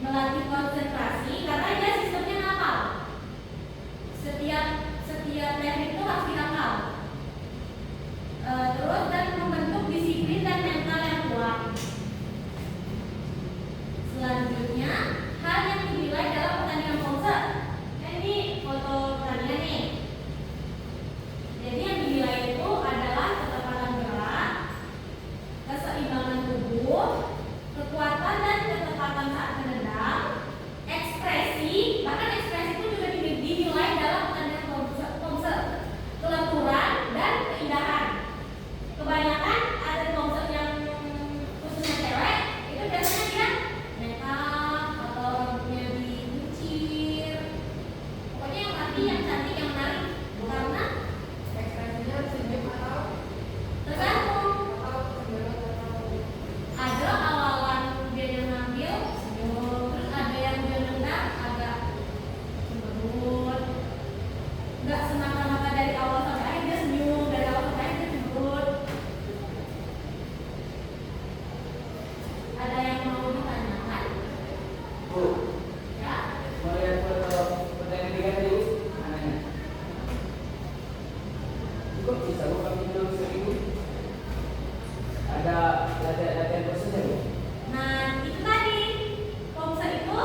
melatih konsentrasi karena dia sistemnya ngapal. Setiap teknik itu harus dihafal. Terus dan membentuk disiplin dan mental yang kuat. Selanjutnya, hal yang dinilai dalam pertandingan konser. Ini foto pertandingan nih. Jadi yang dinilai itu adalah ketepatan gerak, keseimbangan tubuh, kekuatan dan ketepatan saat menendang, ekspresi, bahkan ekspresi itu juga dinilai dalam pertandingan konser, kelenturan dan keindahan. Kebanyakan atlet konser yang khususnya cewek itu biasanya dia make up atau rambutnya dikucir, pokoknya yang rapi, yang cantik, yang menarik. Karena Ekspresinya senyum atau tergantung. Ada awalan dia yang ngambil senyum, terus ada yang dia nendang agak cemberut. Nggak semata-mata dari awal sampai akhir dia senyum, dari awal sampai akhir dia cemberut. Ada yang mau ditanyakan? Bu, Ya? melihat foto pertandingan dulu anaknya. Kok bisa bu kami dulu seminggu? Ada latihan khususnya bu? Nah, itu tadi konser itu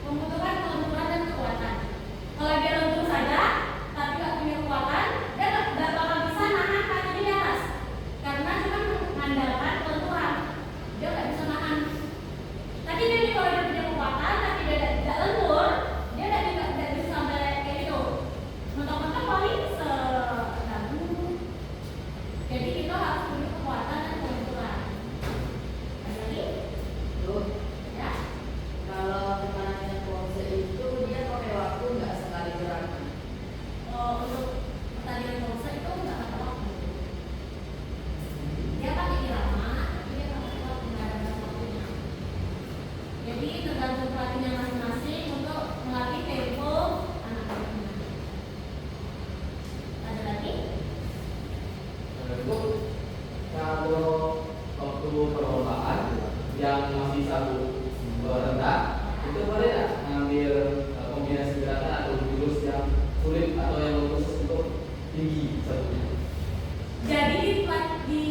membutuhkan kelenturan dan kekuatan. Kalau dia lentur saja, tapi nggak punya kekuatan, dia nggak bakal bisa nahan kakinya di atas, karena cuma mengandalkan kelenturan. Dia nggak bisa nahan. Tapi dia nih, kalau dia punya kekuatan, tapi dia tidak lentur, dia tidak bisa sampai kayak gitu. Mentok-mentok paling sedagu. Jadi kita harus punya kekuatan dan kelenturan. Ada lagi? tuh. Ya. Kalau pertandingan konser itu dia pakai waktu nggak sekali gerakan? Untuk pertandingan konser itu nggak ada waktu. Dia pakai irama, tapi dia nggak pakai waktu, nggak ada waktunya. Jadi tergantung pelatihnya masing-masing untuk melatih tempo anak-anaknya. Ada lagi? Bu, kalau waktu perlombaan yang masih satu rendah, itu boleh nggak ngambil kombinasi gerakan atau jurus yang sulit atau yang khusus untuk tinggi satunya? Jadi di